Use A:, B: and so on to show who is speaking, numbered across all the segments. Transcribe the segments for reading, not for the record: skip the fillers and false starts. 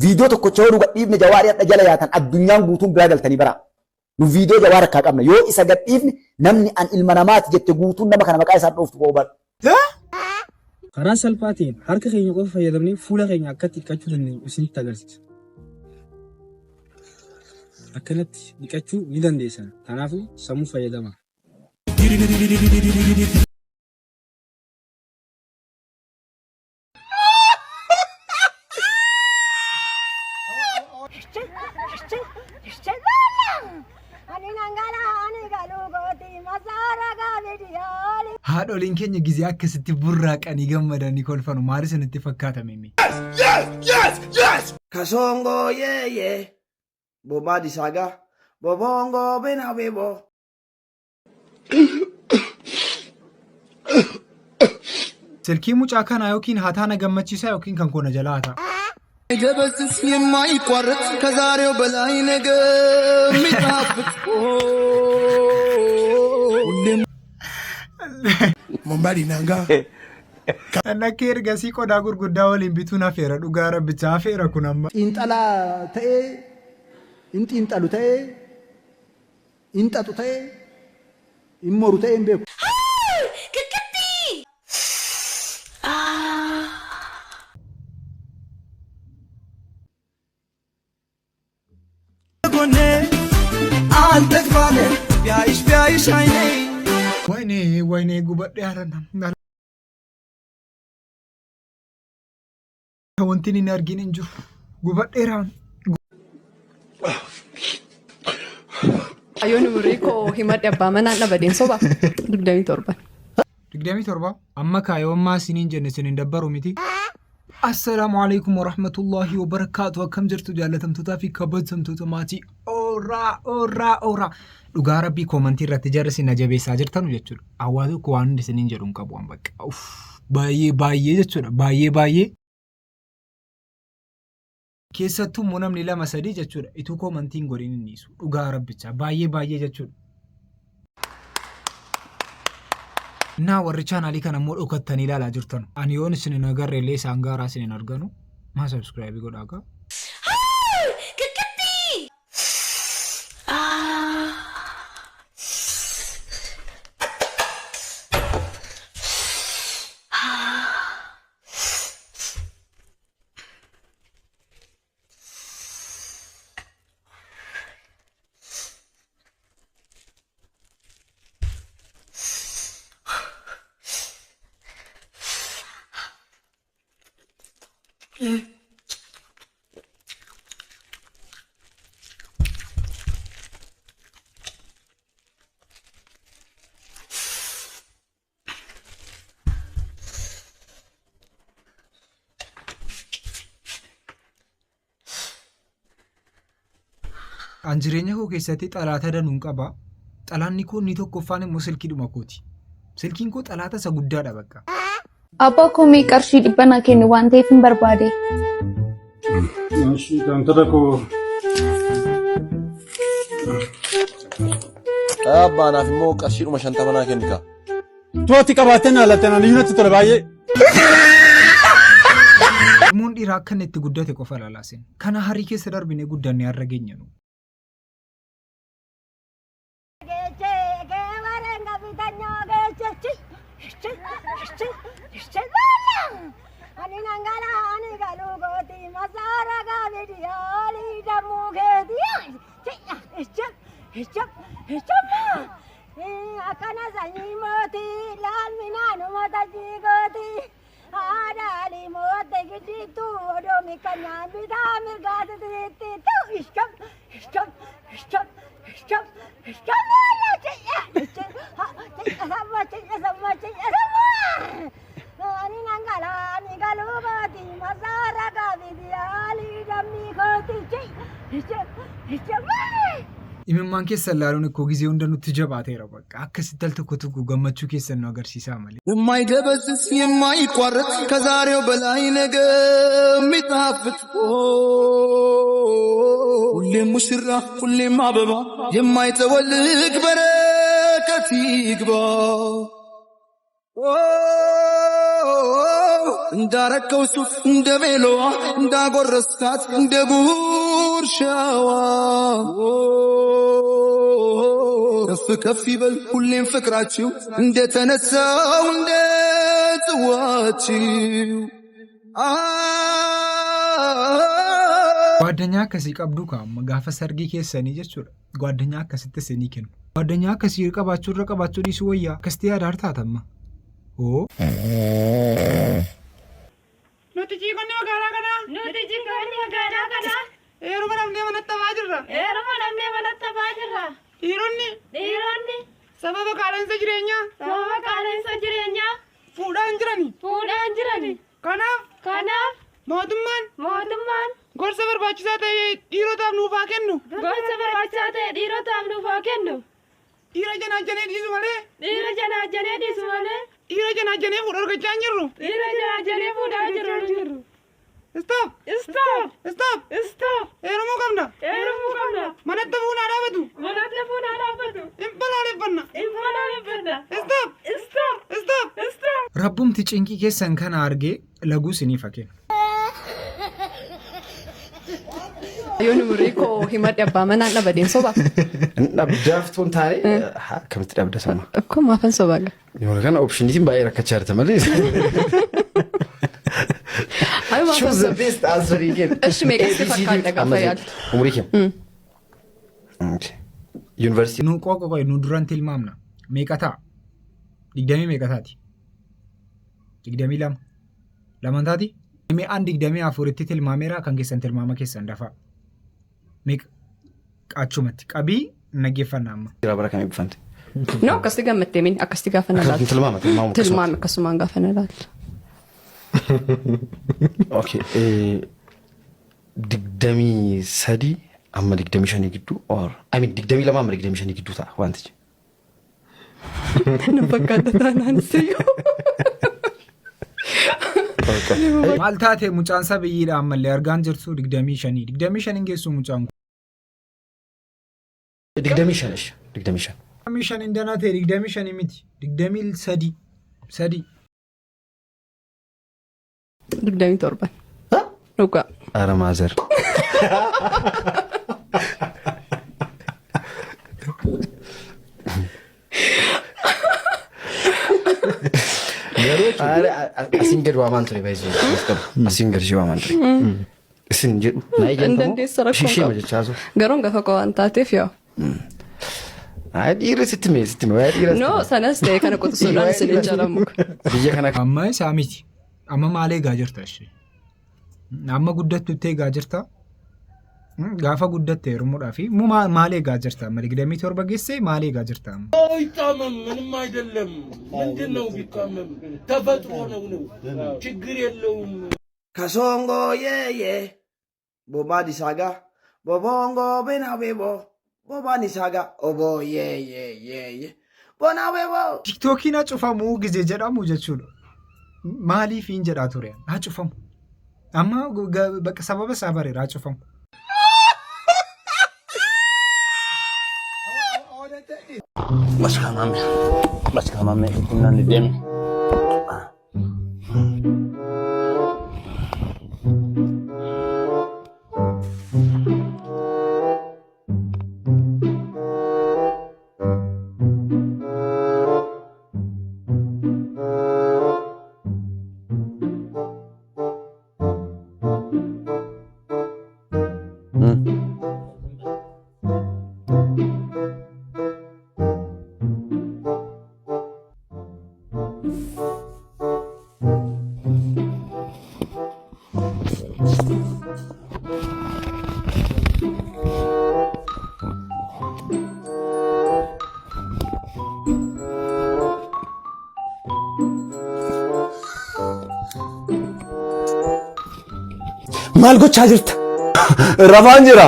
A: فيديو تكوتشو نو قديفني جواري أجلا ياتن الدنيا غوتون بلادل تاني برا نو فيديو جوار كاقمنا يو إسا قديفني نمني أن المنامات جت غوتون نما كان مكاي سار نوفت بوبر
B: karaa salphaatiin harka keenya qofa fayyadamnee fuula keenya akkatti dhiqachuu dandeenyu isinitti agarsiisa. Akkanatti dhiqachuu ni dandeessan. Kanaafuu sammuu fayyadamaa.
C: haadholiin keenya gizee akkasitti burraaqanii gammadanii kolfanu maal isinitti fakkaatame mee?
D: Kasongo ye boba disaga bobongo bena bebo
C: silkii mucaa kanaa yookiin hataana gammachiisaa yookiin kan koona jalaa hataa
E: ጀበስስ የማይቋረጥ ከዛሬው በላይ ነገ የሚጣፍጥ ሁሌም
D: mombari nanga
C: Nakki ergasii qodaa gurguddaa waliin bituun hafeera dhugaa rabbichaa hafeera kun amma.
F: Xiinxalaa ta'ee, hin xiinxalu ta'ee, hin xaxu ta'ee, hin moru ta'ee hin beeku.
C: Wayne gubadhe haranam. Wanti inni arginu hin jiru. Gubadheeraan.
G: Ayoon umriiko himadhe abbaa manaan dhabadeen soba 27.
C: 27 amma kaayyoommaa isiniin jenne isiniin dabbaru miti. Assalaamu alaykum wa rahmatullahi wa barakaatu. Akkam jirtu jaallatamtootaa fi kabajamtoota maatii. Ora. Dhugaa rabbii koomantii irratti jarri isin jabeessaa jirtanu jechuudha. Hawaasa tokko waan hundi isiniin jedhuun qabu waan bakka. Baay'ee jechuudha. Baay'ee. Keessattuu immoo namni 2-3 jechuudha. Ituu koomantiin godhin inni isu. Dhugaa rabbichaa baay'ee jechuudha. Naa warri chaanaalii kana immoo dhokattanii ilaalaa jirtan. Ani yoon isin hin agarre illee isaan gaaraa isin hin arganu. Maa subscribe godhaa gaa. Anjireenya koo keessatti xalaata danuun qaba. Xalaanni kun ni tokkoffaan immoo silkiidhuma kooti. Silkiin koo xalaata isa guddaadha bakka.
H: Abbaa koo mee qarshii 100 kenni waan ta'eef hin barbaade.
I: Maashi kantara koo.
J: Abbaa naaf immoo qarshiidhuma 50 kenni ka.
I: Tooti qabaatee naalatan ani natti tola baay'ee.
C: Muun dhiiraa akka inni itti guddate qofa laalaasin. Kana harii keessa darbinee guddannee har'a geenyanu.
K: Adali mote giditu odomi kanya bida mirgate tete tu ishkam la sama ani nangala ni galubati masara ga vidyali dammi khoti ishkam
C: Imimmaan keessan laaluun ikkoo gizee hunda nutti jabaateera bakka. Akkasitti al tokko gammachuu keessan nu agarsiisaa malee.
E: የማይደበዝዝ የማይቋረጥ ከዛሬው በላይ ነገ የሚጣፍጥ ሁሌም ሙሽራ ሁሌም አበባ የማይተወልቅ በረከት ይግባ እንዳረከው ሱፍ እንደ ቤሎዋ እንዳጎረስካት እንደ ጉርሻዋ ከፍ ከፍ ይበል ሁሌም ፍቅራችሁ እንደተነሳው እንደ ጽዋችሁ
C: ጓደኛ akkasii qabdu kaa'amma gaafa sargii keessanii jechuudha. ጓደኛ akkasitti isinii kennu. ጓደኛ akkasii qabaachuu irra qabaachuu dhiisuu wayyaa akkasitti yaadaar taatamma. Oo.
K: Nuti jiikonni magaalaa kanaa. Nuti jiikonni magaalaa kanaa. Eeruma namnee manattamaa jirra. Eeruma namnee manattamaa jirra. Dhiironni. Sababa qaala'insa jireenyaa. Fuudhaan jirani. Kanaaf. Mootummaan. Gorsa barbaachisaa ta'e dhiirotaaf nuuf haa kennu. Dhiira janaajjanee dhiisu malee. Dhiira janaajjanee fuudha argachaa hin jirru. Stop. Eerumuu qabna. Manatti fuunaa dhaabatu. Hin balaaleffanna. Stop.
C: Rabbumti cinqii keessan kana argee laguu isiniif haa kennu.
G: Yoon umurii koo himadhe abbaa manaan dhabadeen soba.
L: Dhabdaaftuun taa'ee akkamitti dhabda sama?
G: Akkuma maafan sobaa gaa.
L: Yoo kana opshiniitiin baay'ee rakkachaa jirta malee. Choose the best answer you get.
G: Eshi meeqatti fakkaata gaafa yaaddu?
L: Umurii keem? Yuunivarsiitii.
C: Nu qoqqoqoy nu duran tilmaamna. Meeqa ta'a? 20 meeqa taati? 22. Lamaan taati? Mi'aan 24tti tilmaameera kan keessan tilmaama keessan dafaa. Meeqa? Achumatti qabii naggeeffannaa amma.
L: Jira bara kamii bifante?
G: No akkasitti gammattee min akkasitti gaafa na laatu. Tilmaama akkasumaan gaafa na laatu.
L: Okay. 23 amma 25 gidduu or I mean 22 amma 25 gidduu ta'a wantichi.
G: Na fakkaata taanaan siyyoo.
C: Maal taate mucaan sabiyyiidha ammallee argaan jirtu 25 geessu mucaan kun. 25 indana ta'e 25 miti 23.
G: 27. Dhugaa.
L: Ara maazer. Asin gad waamaan ture baay'ee asin gad ishee waamaan ture. Isin jedhu naa ijaan shishee majachaasu.
G: Garoon gafa koo waan taateef yoo.
L: Dhiirri sitti mee
G: No sanas ta'e kana qotusuudhaan isin hin jaalamu.
L: Biyya kana
C: amma isaa miti. Amma maal eegaa jirta ishee? Amma guddattutti eegaa jirta? Gaafa guddatte heerumuudhaa fi maal eegaa jirta? Amma 27 geessee maal eegaa jirta?
M: ይታመም ምንም አይደለም። ምንድነው ቢታመም? ተፈጥሮ ነው። ችግር የለውም።
D: Kasongo ye. Boba disaga. Bobongo benabebo. Boba disaga. Obo ye. Bonabebo.
C: TikTokiin cufamuu gizee jedhamu jechuudha. Maaliif hin jedhaa ture? Haa cufamu. Amma bakka sababa isaa bareera haa cufamu.
J: Maskamame kunnan dem.
A: Maal gochaa jirta?
J: Rafaan jira.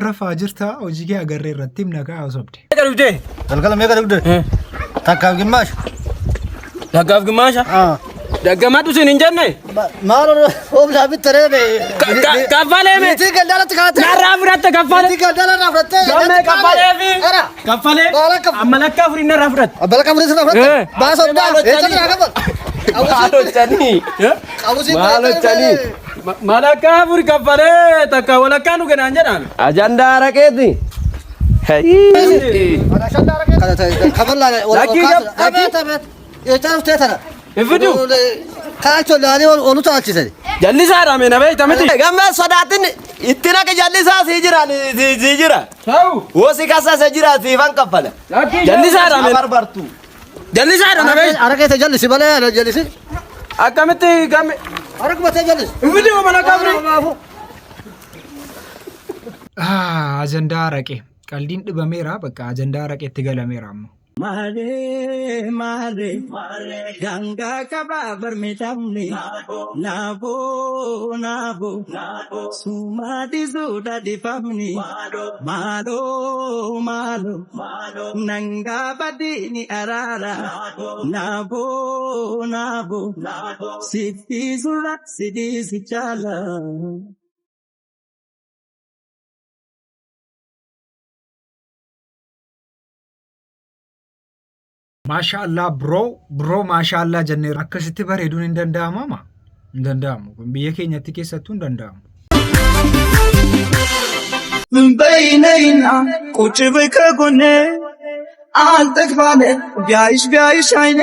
C: Rafaa jirta hojii kee agarree irratti himna kaa sobde.
I: Galgala meeqa dhugde? Takkaaf gimmaasha.
M: Takkaaf gimmaasha?
N: Daggamatu sin hin jenne.
O: Maal oomla bittaree
N: kaffalee mi.
O: Itti galdala tikaate.
N: Narraa fudhatte kaffalee.
O: Itti galdala naa fudhatte.
N: Gammee kaffalee fi. Kaffalee. Amma lakkaa furii narraa fudhatte.
O: Abba lakkaa furii narraa fudhatte. Baasoo daa. Eessatti naa kaffal.
N: Maalochanii. Maalochanii. Malakkaa furii kaffalee takka walakkaa nu kennan jedhaan.
J: Ajandaa araqeeti.
N: Ifidu.
O: Kaacho laanii olu taalchisani.
N: Jallisaa dha meena beekta miti.
J: Gammee sodaatin itti naqa jallisaa sii jira.
N: Ta'u.
J: Wosi kasa se jira siifan kaffale.
N: Jallisaa dha meena.
J: Barbartu.
N: Jallisaa dha na beekta.
O: Araqeete jallisi malee jallisi.
N: Akkamitti gamme.
O: Araqumate jallis.
N: Ifidu malakkaa furii.
C: Ajandaa araqee. Qaldiin dhibameera bakka ajandaa araqeetti galameera amma.
P: Maale ganga kaba barmetamne nabo sumadi zuda difamni malo nanga badini arara nabo siti zura sidi sichala
C: Maashaallah bro maashaallah jennee akkasitti bareeduun hin danda'amama. Hin danda'amu. Kun biyya keenyatti keessattuu hin danda'amu.
P: Bainayna ቁጭ በይ ከጎኔ አልጠግባለ ቢያይሽ አይኔ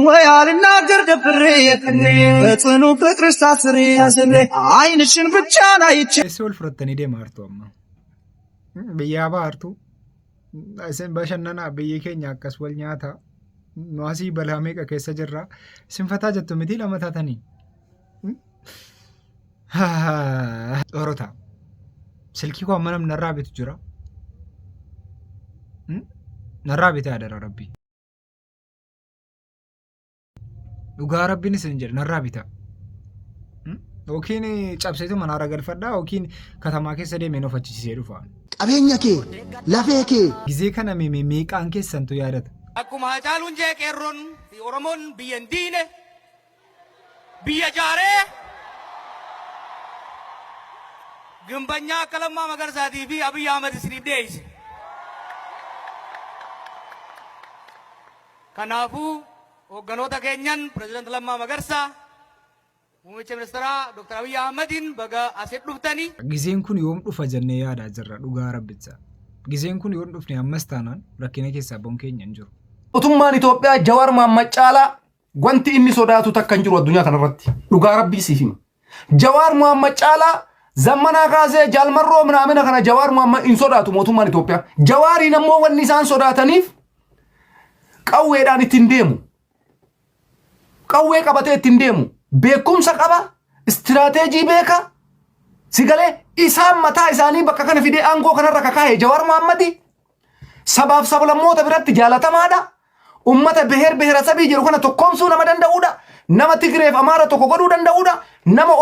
P: ወይ አልናገር ደብሬ የቅኔ በጽኑ ፍቅር ሳስሬ ያስሬ አይንሽን ብቻ ናይቼ
C: Eessi fudhattanii deema hartuu amma. Biyyaa bahartuu. Isin bashannanaa biyya keenya akkas wal nyaata. Nu asii balaa meeqa keessa jirra. Isin fataa jettu miti lama taatanii. Xorota. Silkii koo amma namni narraa bitu jira. Narraa bitee adara rabbi. Dhugaa rabbiin isin jedhe narraa bita. Yookiin cabseetu manaa galfadhaa yookiin katamaa keessa deemee of achiisee dhufa.
F: Qabeenya kee lafee kee.
C: Gizee kana meeqaan keessantu yaadata.
Q: Akkuma Hacaaluun jee qeerroon fi Oromoon biyya hin diine biyya jaaree gimbanyaa akka Lammaa Magarsaatii fi Abiyyi Ahmed isiniif dhiyeesse. Kanaafuu hoogganoota keenyan pirezidaanti Lammaa Magarsaa Muummicha Ministeeraa Dr. Abiyyi Ahmediin baga asitti dhuftanii.
C: Gizeen kun yoom dhufa jennee yaadaa jirra dhugaa rabbicha. Gizeen kun yoom dhufne ammas taanaan rakkina keessaa bahuun keenya hin jiru.
L: Mootummaan Itoophiyaa Jawaar Mohaammed caalaa wanti inni sodaatu takka hin jiru addunyaa kanarratti. Dhugaa rabbii siif hima. Jawaar Mohaammed caalaa zammanaa kaasee jaalmarroo minaamina kana Jawaar Mohaammed hin sodaatu mootummaan Itoophiyaa. Jawaariin ammoo wanni isaan sodaataniif qawweedhaan ittiin deemu. Qawwee qabatee ittiin deemu. Beekumsa qaba, istiraateejii beeka, sigalee isaan mataa isaanii bakka kana fidee aangoo kanarra kakaa'e Jawaar Mohaammed sabaaf sablammoota biratti jaalatamaadha. Ummata beheerasabii jiru kana tokkoomsuu nama danda'uudha. Nama Tigreef Amaara tokko godhuu danda'uudha. Nama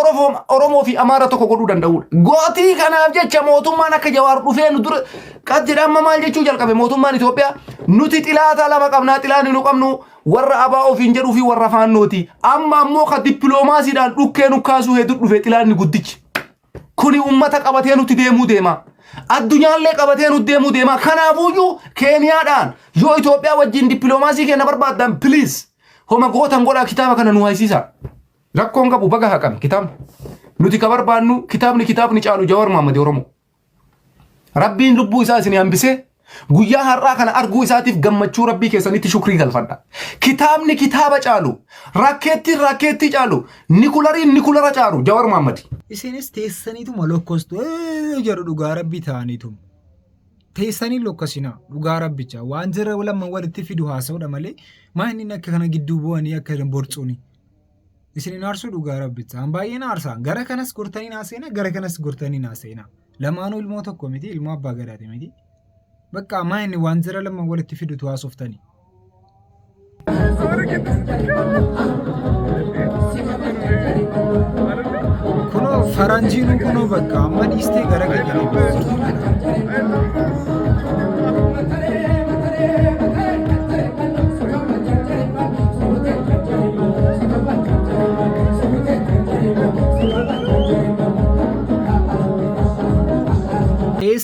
L: Oromoo fi Amaara tokko godhuu danda'uudha. Gootii kanaaf jecha mootummaan akka Jawaar dhufee nu dura qad jedhama maal jechuu jalqabe mootummaan Itoophiyaa nuti xilaata lama qabnaa xilaani nu qabnu warra abaa ofiin jedhuu fi warra faannooti. Amma ammoo ka dippiloomaasiidhaan dhukkee nu kaasuu hedduu dhufe xilaanni guddichi. Kuni ummata qabatee nuti deemuu deema. Addunyaallee qabatee nuti deemuu deema. Kanaafuyyuu Keeniyaadhaan yoo Itoophiyaa wajjin dippiloomaasii kenna barbaaddan please homa gootan godhaa kitaaba kana nu haysiisa. Rakkoon qabu baga haqame kitaabni. Nuti ka barbaannu kitaabni caalu Jawaar Mohaammed Oromoo. Rabbiin lubbuu isaa isin hambisee guyyaa har'aa kana arguu isaatiif gammachuu rabbii keessanitti shukrii galfadha. Kitaabni kitaaba caalu, rakkeetti caalu, nikulara caalu Jawaar Mohaammed.
C: Isinis teessaniituma lokkostu jedhu dhugaa rabbii ta'aniitu. Teessanii lokkosina dhugaa rabbicha waan jira lama walitti fidu haasa'uudha malee maanni akka kana gidduu bu'anii akka borcuuni. Isin aarsuu dhugaa rabbicha an baay'een aarsaa gara kanas gortanii naaseena gara kanas gortanii naaseena. Lamaanuu ilmoo tokko miti ilmoo abbaa gadaati miti. Bakka maanni waan jira lama walitti fidutu haasoftanii. Kuno faranjiinu kuno bakka amma dhiistee gara gajjanii.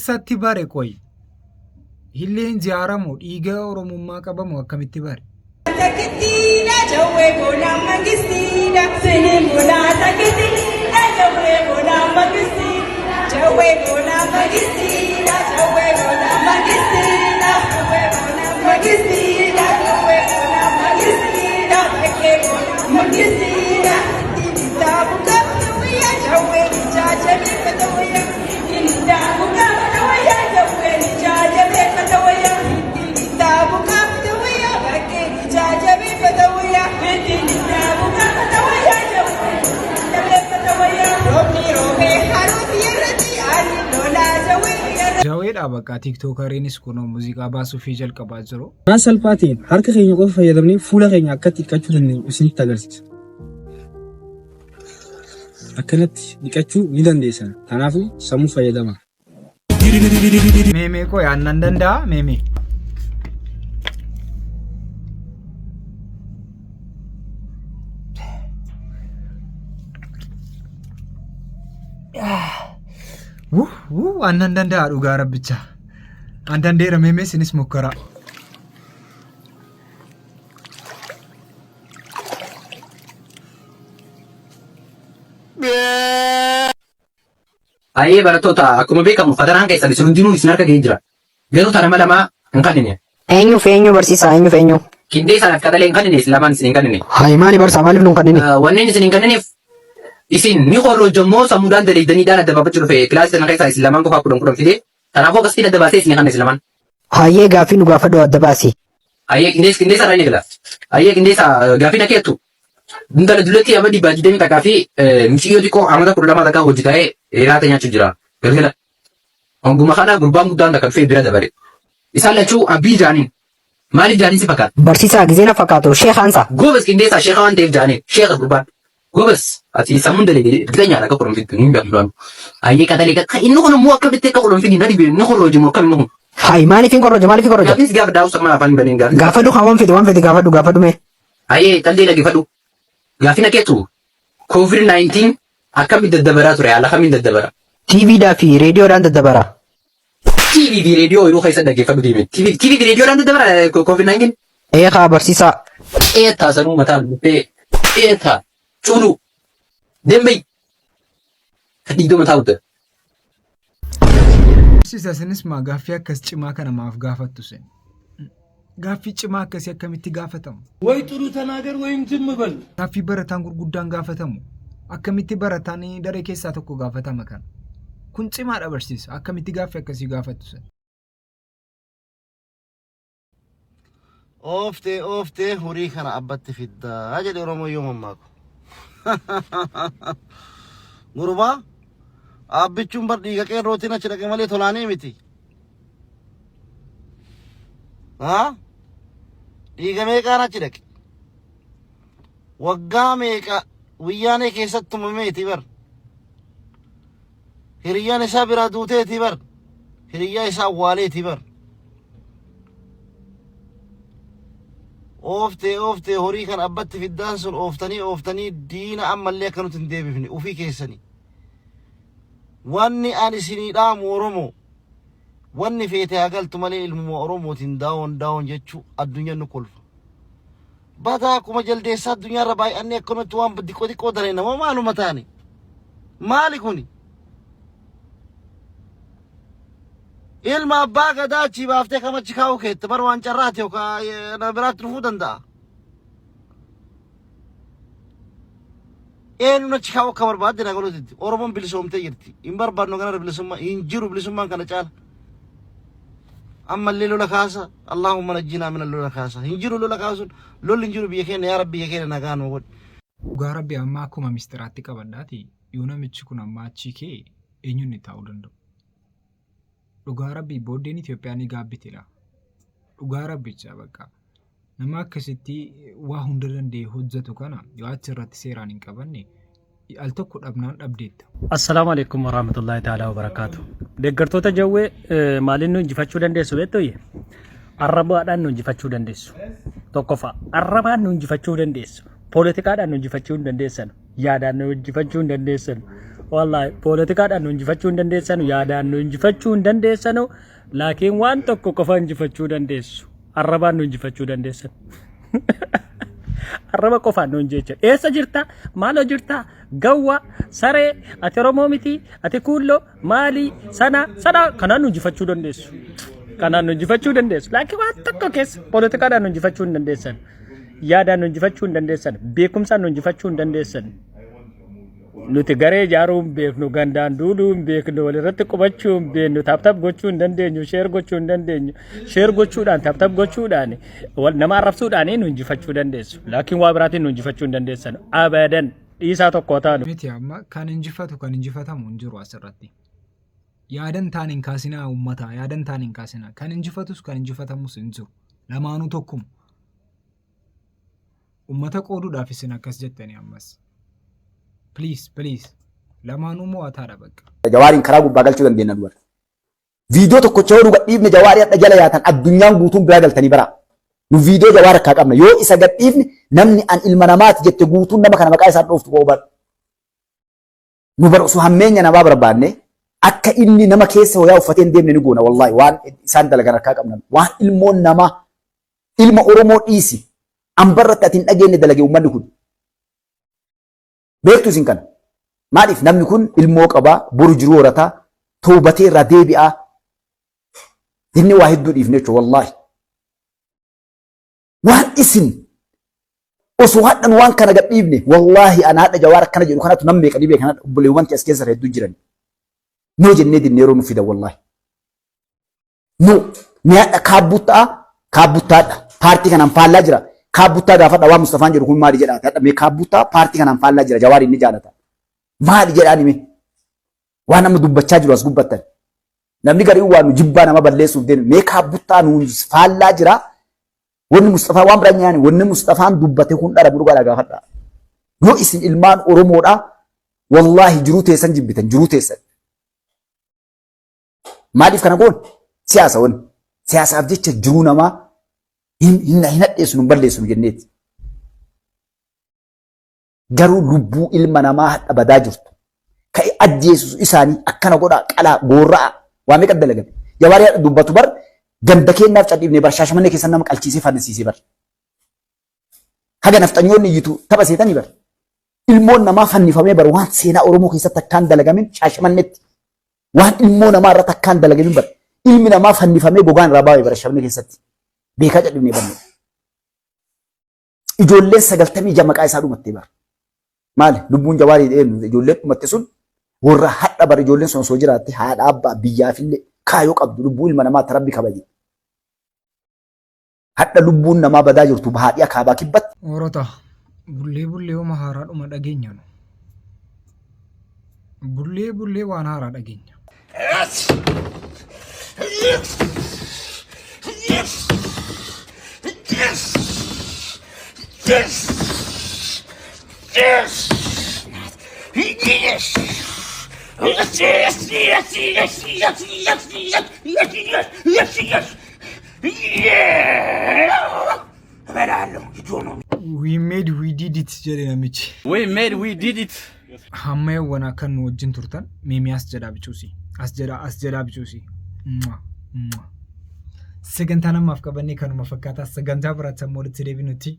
C: Eessatti bare qoy? Hilleen ziyaaramu dhiiga Oromummaa qabamu akkamitti bare?
K: Takitiina jawwee boonaa mangistiina sinin boonaa takitiina jawwee boonaa mangistiina jawwee boonaa mangistiina jawwee boonaa mangistiina jawwee boonaa mangistiina jawwee boonaa mangistiina bakkee boonaa mangistiina dinitaabu qabduya jawwee ijaajabe fatawaya dinitaabu qabduya jawwee ijaajabe fatawaya dinitaabu qabduya bakkee ijaajabe fatawaya dinitaabu qabduya jawwee fatawaya roobni roobee haruuti irratti ani lolaa jawwee
C: Jaweedha bakka tiktokariinis kunoo muuziqaa baasuu fi jalqabaa jiru.
B: Karaa salphaatiin harka keenya qofa fayyadamnee fuula keenya akkatti dhiqachuu dandeenyu isinitti agarsiisa. Akkanatti dhiqachuu ni dandeessan. Kanaafuu sammuu fayyadamaa.
C: Meemee koo yaannan danda'a meemee. Annan danda'a dhugaa rabbicha. An dandeera meemee sinis mokkara.
R: Ayyee barattoota akkuma beekamu fataraan keessan isin hundinuu isin harka ga'ee jira. Garuu tana lama hin kannine.
S: Eenyu barsiisaa eenyu.
R: Kindee isaan akka talee hin kannine isin lamaan isin hin kannine.
S: Hayi maali barsaa maaliif nu hin kannine?
R: Wanneen isin hin kannineef isin ni horroo jommoo sammuudhaan daleeydaniidhaan adda baafachuu dhufe kilaasii sana keessaa isin lamaan qofaa kudhan fide kanaafuu akkasitti adda baasee isin kanne isin lamaan.
S: Hayyee gaaffii nu gaafadhu adda baasi.
R: Hayyee qindeessa irraa inni gala. Hayyee qindeessa gaaffii na keettu. Dundala dullatti amma dhibbaa jiddanii takkaa fi muciyyoo xiqqoo amata 12 takkaa hojii ta'ee hiraata nyaachuu jira. Galgala. Honguma kana gurbaan guddaan takka dhufee bira dabare. Isaan lachuu abbii jaaniin. Maaliif jaaniin si fakkaata?
S: Barsiisaa gizee na fakkaatu sheekaansa.
R: Goobas qindeessaa sheeka waan ta'eef jaaniin sheeka gurbaan. Goobas ati sammuun dalee bitanya akka qoromfitu hin gaafatu. Hayyee qatalee kan inni kun immoo akka bittee akka qoromfiti na dhibee inni horrooji moo akkam inni kun.
S: Hayi maaliif hin korroja?
R: Gaafis gaafa daawusa mana afaan baniin gaafa.
S: Gaafadhu kan waan fedhe gaafadhu mee.
R: Hayyee tallee dhaggeeffadhu. Gaafi na keetu COVID-19 akkamitti daddabaraa ture haala kamiin daddabara?
S: TVdhaa fi reediyoodhaan daddabara.
R: TV fi reediyoo yeroo keessa dhaggeeffadhu deeme. TV fi reediyoodhaan daddabara COVID-19?
S: Eegaa barsiisaa.
R: Eetaa sanuu mataa dhuftee eetaa culuu dembey dhiigdoo mataa hudda.
C: Barsiisa isinis maa gaaffii akkas cimaa kana maaf gaafattu sen? Gaaffii cimaa akkasii akkamitti gaafatamu?
M: ወይ ጥሩ ተናገር ወይም ዝም በል።
C: Gaaffii barataan gurguddaan gaafatamu. Akkamitti barataan daree keessaa tokko gaafatama kana? Kun cimaadha barsiisa. Akkamitti gaaffii akkasii gaafattu sen?
O: Ooftee horii kana abbatti fiddaa jedhe Oromoyyoo mammaako. Gurbaa abbichuun bar dhiiga qeerrootiin achi dhaqe malee tolaanii miti. Dhiiga meeqaan achi dhaqe? Waggaa meeqa wiyyaanee keessatti uumameeti bar. Hiriyyaan isaa biraa duuteeti bar. Hiriyyaa isaa awwaaleeti bar. Ooftee horii kan abbatti fiddaan sun ooftanii diina ammallee akka nuti hin deebifne ufii keessanii. Wanni ani isinii dhaamu Oromoo. Wanni feete hagaltu malee ilmuma Oromootiin daawon jechuu addunyaan nu kolfa. Bataa akkuma jaldeessaa addunyaarra baay'annee akkanatti waan xiqqoo daree nama maaluma taane. Maali kuni? Ilma abbaa gadaa achii baaftee kamachi kaa'u keette bar waan carraati yookaan biraatti dhufuu danda'a. Eenyuun achi kaa'u akka barbaadde na godhutti Oromoon bilisoomtee jirti. Hin barbaadnu kana bilisummaa hin jiru bilisummaan kana caala. أما اللي لولا كاسة اللهم نجينا من اللولا كاسة هنجروا لولا كاسون لول هنجروا بيكين يا ربي يكين نكان وقول
C: Dhugaa rabbi amma akkuma mistiraatti qabadhaati yoo namichi kun amma achi kee eenyuun ta'uu danda'u. Dhugaa rabbi booddeen Itoophiyaa ni gaabbitedha. Dhugaa rabbicha bakka nama akkasitti waa hunda danda'e hojjetu kana yoo achirratti seeraan hin qabanne al tokko dhabnaan dhabdeetta.
N: Assalaamu alaikum warahmatullahi ta'ala wabarakatuh. Deeggartoota jawwee maaliin nu injifachuu dandeessu beektoyye? Arrabaadhaan nu injifachuu dandeessu. Tokkoffaa arrabaan nu injifachuu dandeessu. Poolitikaadhaan nu injifachuu hin dandeessan. Yaadaan nu injifachuu hin dandeessan. Wallahi poolitikaadhaan nu injifachuu hin dandeessanu, yaadaan nu injifachuu hin dandeessanu, laakiin waan tokko qofa injifachuu dandeessu. Arrabaan nu injifachuu dandeessan. Arraba qofaan nu injecha. Eessa jirta? Maaloo jirta? Gawwa, saree, ati Oromoo miti, ati kuulloo, maalii, sana kanaan nu injifachuu dandeessu. Kanaan nu injifachuu dandeessu. Laakiin waan tokko keessa poolitikaadhaan nu injifachuu hin dandeessan. Yaadaan nu injifachuu hin dandeessan. Beekumsaan nu injifachuu hin dandeessan. Nuti garee ijaaruu hin beeknu, gandaan duuduu hin beeknu, walirratti qubachuu hin beeknu, taaptaap gochuu hin dandeenyu, sheer gochuu hin dandeenyu, sheer gochuudhaan, taaptaap gochuudhaan, nama arrabsuudhaan nu injifachuu dandeessu. Laakiin waa biraatiin nu injifachuu hin dandeessan. Abadan dhiisaa tokko taanu.
C: Miti amma kan injifatu kan injifatamu hin jiru asirratti. Yaadan taan hin kaasinaa uummataa, yaadan taan hin kaasinaa. Kan injifatus kan injifatamus hin jiru. Lamaanuu tokkuma. Uummata qooduudhaaf isin akkas jettanii ammas. Please. Lamaanuu mo'ataadha bakka.
A: Jawaariin karaa gubbaa galchuu dandeenya dubara. Viidiyoo tokkocha yoo gadhiifne jawaarii hadha jala yaatan addunyaan guutuun biraa galtanii bara. Nu viidiyoo jawaara akka qabna. Yoo isa gadhiifne namni an ilma namaati jette guutuun nama kana maqaa isaan dhooftu qooban. Nu bara osoo hammeenya namaa barbaanne akka inni nama keessa hoyaa uffatee hin deemne ni goona wallahi waan isaan dalagan akka qabna. Waan ilmoon namaa ilma Oromoo dhiisi. Ambarratti ati hin dhageenye dalage uummanni kun. Beektu isin kana. Maaliif namni kun ilmoo qabaa, boru jiru horataa, toobatee irraa deebi'aa. Inni waa hedduu dhiifne jechuudha wallaahi. Waan isin osoo hadhan waan kana gadhiifne wallaahi ana hadha jawaar akkana jedhu kanatu nam meeqa dhibee kana obboleewwan keessa keessa hedduu jiran. Noo jennee dinnee yeroo nu fida wallaahi. Noo ni hadha kaabbuttaadha. Paartii kanaan faallaa jira. Kaabuttaa gaafadha waan Mustafaan jedhu kun maali jedhaa hadha mee kaabuttaa paartii kanaan faallaa jira jawaari inni jaalata maali jedhaan hime waan nama dubbachaa jiru as gubbattan namni garii waan jibbaa nama balleessuuf deemu mee kaabuttaa nuun faallaa jira wanni Mustafaa waan biraan nyaani wanni Mustafaan dubbate kun dhara burgaadha gaafadha yoo isin ilmaan Oromoodha wallaahi jiruu teessan jibbitan jiruu teessan maaliif kana goon siyaasaaf jecha jiruu namaa hin hadheessu nu balleessu jenneeti. Garuu lubbuu ilma namaa hadha badaa jirtu. Ka'e ajjeesu isaanii akkana godhaa qalaa goorra'a waan meeqa dalagan. Jawaarii dubbatu bar ganda keenyaaf cadhiifnee bar Shaashamannee keessan nama qalchiisee fannisiisee bar. Haga nafxanyoonni iyyitu tapha seetanii bar. Ilmoon namaa fannifamee bar waan seenaa Oromoo keessatti akkaan dalagamin Shaashamanneetti. Waan ilmoo namaa irratti akkaan dalagamin bar. Ilmi namaa fannifamee gogaan irraa baay'ee bar Shaashamannee keessatti. Beekaa cadhibnee banne. Ijoolleen 96 maqaa isaa dhumattee bara. Maali lubbuun jawaarii eenyu ijoolleen dhumatte sun warra hadha bara ijoolleen sun osoo jiraatte haadha abbaa biyyaafillee kaayoo qabdu lubbuu ilma namaa tarabbi kabaje. Hadha lubbuun namaa badaa jirtu bahaadhii akaabaa kibbatti.
C: Orota bullee hooma haaraa dhuma dhageenya nu. Bullee waan haaraa dhageenya. We did it. Hamma yawwan akka nu wajjin turtan meemii as jedhaa bichuusi. As jedhaa bichuusi. Sagantaa namaaf qabannee kanuma fakkaataa sagantaa biraatti ammoo walitti deebinutti